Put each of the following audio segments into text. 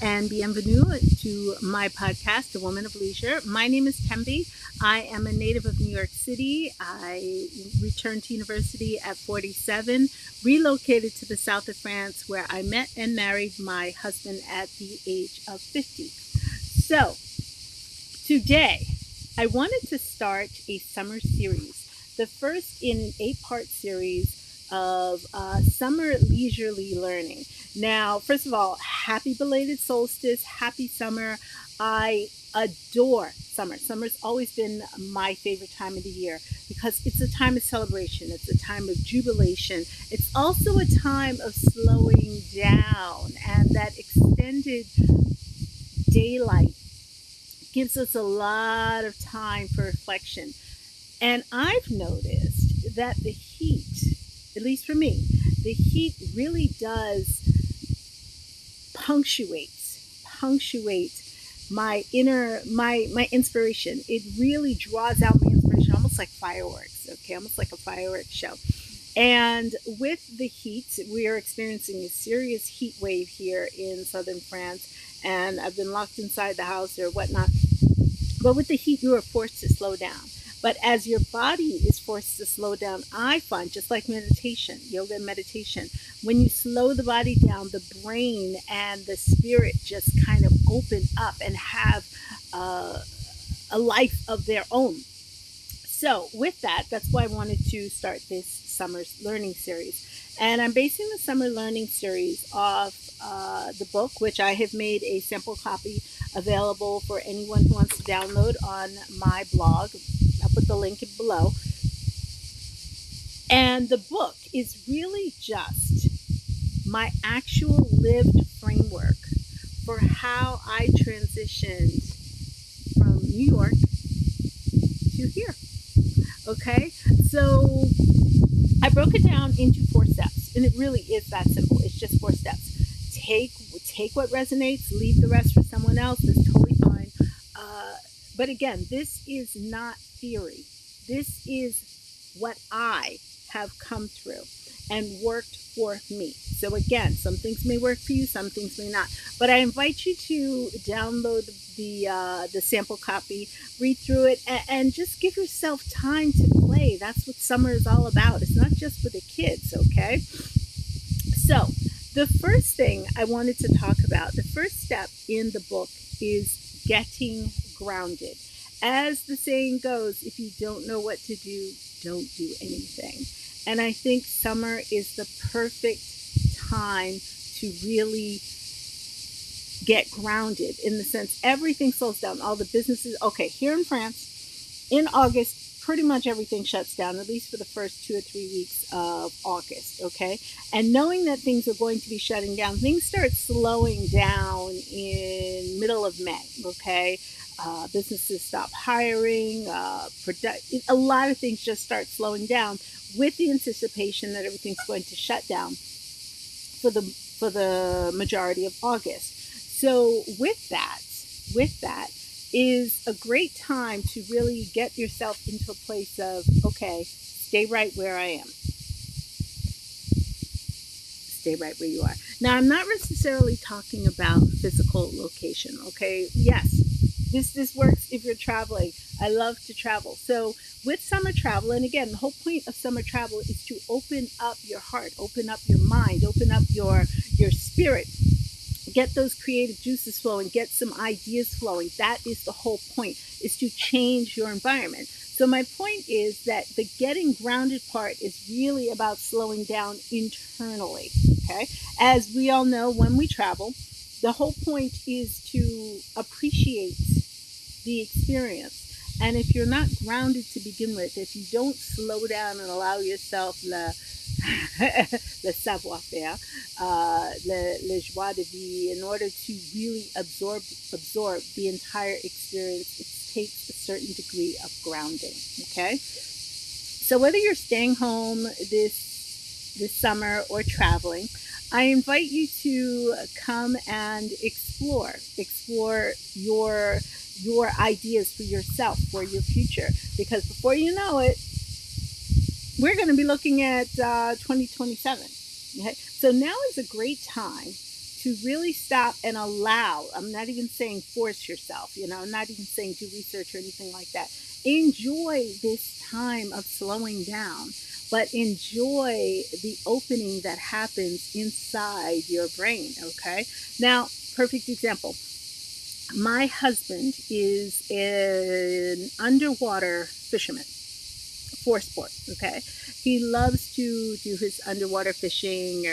and bienvenue to my podcast, A Woman of Leisure. My name is Tembi. I am a native of New York City. I returned to university at 47, relocated to the south of France, where I met and married my husband at the age of 50. So, today, I wanted to start a summer series, the first in an 8-part series of summer leisurely learning. Now, first of all, happy belated solstice, happy summer. I adore summer. Summer's always been my favorite time of the year because it's a time of celebration. It's a time of jubilation. It's also a time of slowing down, and that extended daylight gives us a lot of time for reflection. And I've noticed that the heat, at least for me, the heat really does punctuate my inspiration. It really draws out my inspiration, almost like fireworks, okay, almost like a fireworks show. And with the heat, we are experiencing a serious heat wave here in southern France, and I've been locked inside the house or whatnot. But with the heat, you are forced to slow down. But as your body is forced to slow down, I find, just like meditation, yoga and meditation, when you slow the body down, the brain and the spirit just kind of open up and have a life of their own. So with that, that's why I wanted to start this summer's learning series. And I'm basing the summer learning series off the book, which I have made a sample copy available for anyone who wants to download on my blog. I'll put the link below. And the book is really just my actual lived framework for how I transitioned from New York to here. Okay? So I broke it down into 4 steps, and it really is that simple. It's just 4 steps. Take what resonates, leave the rest for someone else. That's totally fine. But again, this is not theory. This is what I have come through and worked for me. So again, some things may work for you, some things may not. But I invite you to download the sample copy, read through it, and just give yourself time to play. That's what summer is all about. It's not just for the kids, okay? So the first thing I wanted to talk about, the first step in the book is getting grounded. As the saying goes, if you don't know what to do, don't do anything. And I think summer is the perfect time to really get grounded, in the sense everything slows down. All the businesses, okay, here in France, in August, pretty much everything shuts down, at least for the first 2 or 3 weeks of August, okay? And knowing that things are going to be shutting down, things start slowing down in middle of May, okay? Businesses stop hiring, a lot of things just start slowing down with the anticipation that everything's going to shut down for the majority of August. So with that is a great time to really get yourself into a place of, okay, stay right where I am. Stay right where you are. Now, I'm not necessarily talking about physical location, okay? Yes, this works if you're traveling. I love to travel. So with summer travel, and again, the whole point of summer travel is to open up your heart, open up your mind, open up your spirit, get those creative juices flowing, get some ideas flowing. That is the whole point, is to change your environment. So my point is that the getting grounded part is really about slowing down internally, okay? As we all know, when we travel, the whole point is to appreciate the experience. And if you're not grounded to begin with, if you don't slow down and allow yourself le savoir-faire, le joie de vivre, in order to really absorb the entire experience, it takes a certain degree of grounding, okay? So whether you're staying home this summer or traveling, I invite you to come and explore your ideas for yourself, for your future, because before you know it, we're going to be looking at 2027. Okay? So now is a great time to really stop and allow. I'm not even saying force yourself, I'm not even saying do research or anything like that. Enjoy this time of slowing down, but enjoy the opening that happens inside your brain, okay? Now, perfect example. My husband is an underwater fisherman for sport, okay? He loves to do his underwater fishing,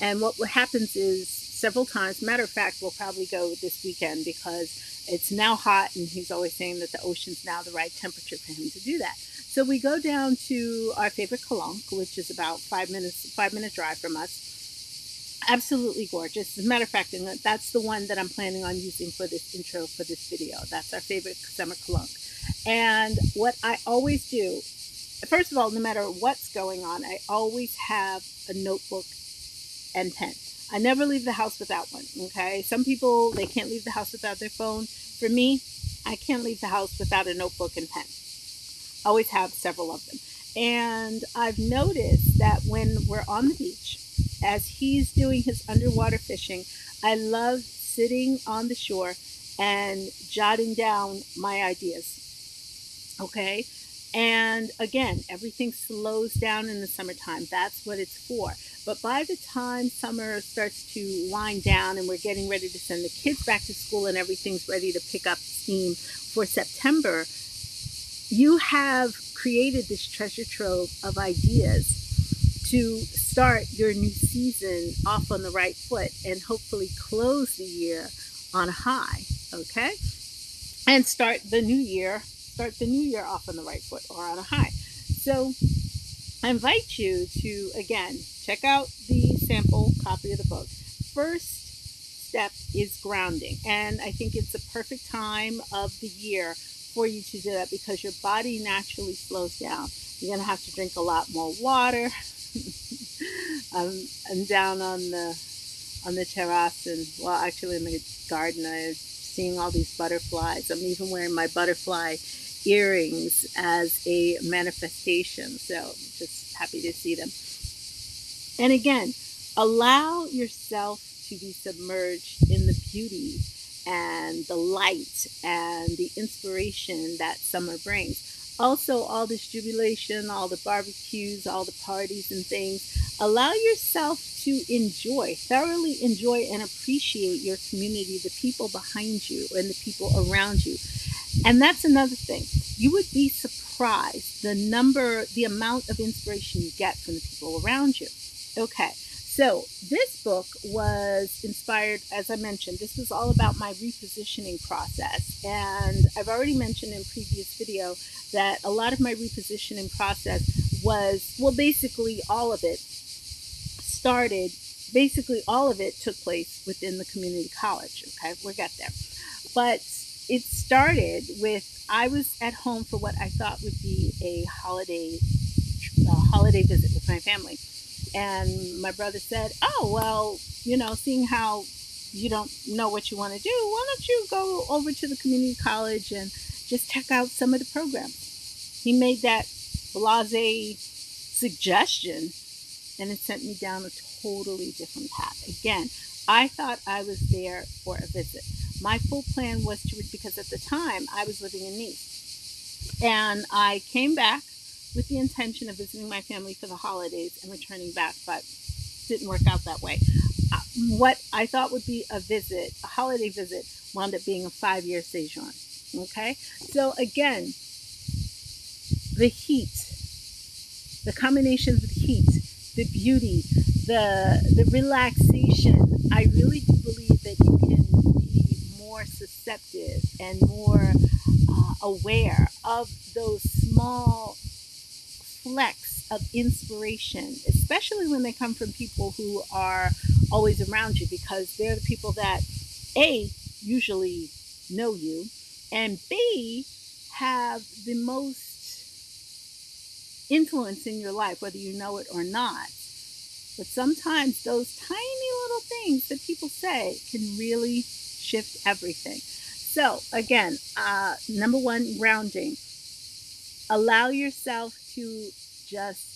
and what happens is several times, matter of fact, we'll probably go this weekend because it's now hot and he's always saying that the ocean's now the right temperature for him to do that. So we go down to our favorite Calanque, which is about 5 minute drive from us. Absolutely gorgeous. As a matter of fact, and that's the one that I'm planning on using for this intro for this video. That's our favorite summer Calanque. And what I always do, first of all, no matter what's going on, I always have a notebook and pen. I never leave the house without one, okay? Some people, they can't leave the house without their phone. For me, I can't leave the house without a notebook and pen. I always have several of them. And I've noticed that when we're on the beach, as he's doing his underwater fishing, I love sitting on the shore and jotting down my ideas, okay? And again, everything slows down in the summertime. That's what it's for. But by the time summer starts to wind down and we're getting ready to send the kids back to school and everything's ready to pick up steam for September, you have created this treasure trove of ideas to start your new season off on the right foot and hopefully close the year on a high, okay? And start the new year off on the right foot or on a high. So I invite you to, again, check out the sample copy of the book. First step is grounding. And I think it's a perfect time of the year for you to do that because your body naturally slows down. You're going to have to drink a lot more water. I'm down on the terrace and, well, actually in the garden, I'm seeing all these butterflies. I'm even wearing my butterfly earrings as a manifestation. So I'm just happy to see them. And again, allow yourself to be submerged in the beauty and the light and the inspiration that summer brings. Also, all this jubilation, all the barbecues, all the parties and things, allow yourself to thoroughly enjoy and appreciate your community, the people behind you and the people around you. And that's another thing. You would be surprised the amount of inspiration you get from the people around you. Okay, so this book was inspired, as I mentioned, this was all about my repositioning process. And I've already mentioned in previous video that a lot of my repositioning process was, well, basically all of it took place within the community college. Okay, we'll get there. But it started with, I was at home for what I thought would be a holiday visit with my family. And my brother said, oh, well, seeing how you don't know what you want to do, why don't you go over to the community college and just check out some of the programs? He made that blasé suggestion, and it sent me down a totally different path. Again, I thought I was there for a visit. My full plan was because at the time I was living in Nice, and I came back with the intention of visiting my family for the holidays and returning back, but didn't work out that way. What I thought would be a holiday visit, wound up being a 5-year sojourn. Okay, so again, the heat, the combination of the heat, the beauty, the relaxation. I really do believe that you can be more susceptible and more aware of those small flecks of inspiration, especially when they come from people who are always around you, because they're the people that A, usually know you, and B, have the most influence in your life, whether you know it or not. But sometimes those tiny little things that people say can really shift everything. So again, number one, grounding. Allow yourself to just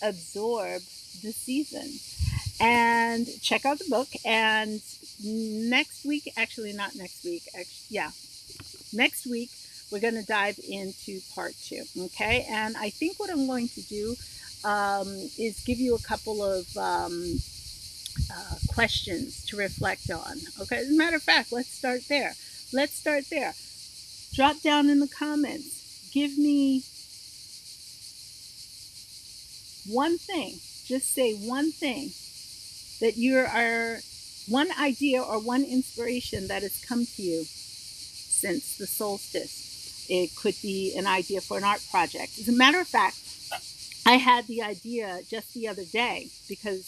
absorb the season. and check out the book. And next week, actually, not next week, next week, we're going to dive into part 2. Okay. And I think what I'm going to do is give you a couple of questions to reflect on. Okay. As a matter of fact, let's start there. Drop down in the comments. Give me one thing. Just say one thing that you are, one idea or one inspiration that has come to you since the solstice. It could be an idea for an art project. As a matter of fact, I had the idea just the other day because,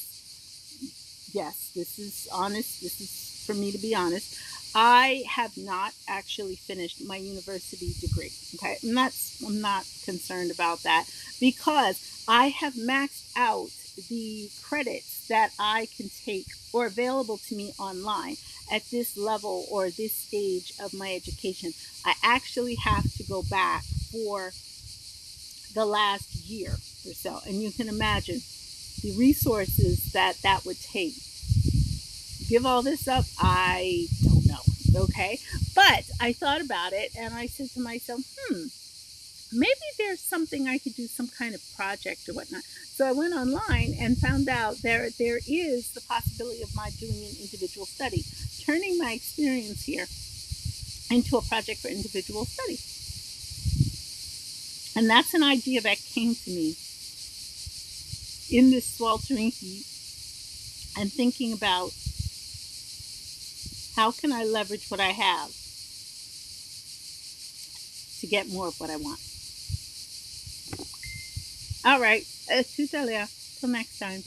yes, this is honest. This is for me to be honest. I have not actually finished my university degree. Okay, I'm not concerned about that because I have maxed out the credits that I can take or available to me online at this level or this stage of my education. I actually have to go back for the last year or so, and you can imagine the resources that would take. Give all this up, I don't know. Okay, but I thought about it and I said to myself, maybe there's something I could do, some kind of project or whatnot. So I went online and found out there is the possibility of my doing an individual study, turning my experience here into a project for individual study. And that's an idea that came to me in this sweltering heat and thinking about how can I leverage what I have to get more of what I want. All right, tout à l'heure. Till next time.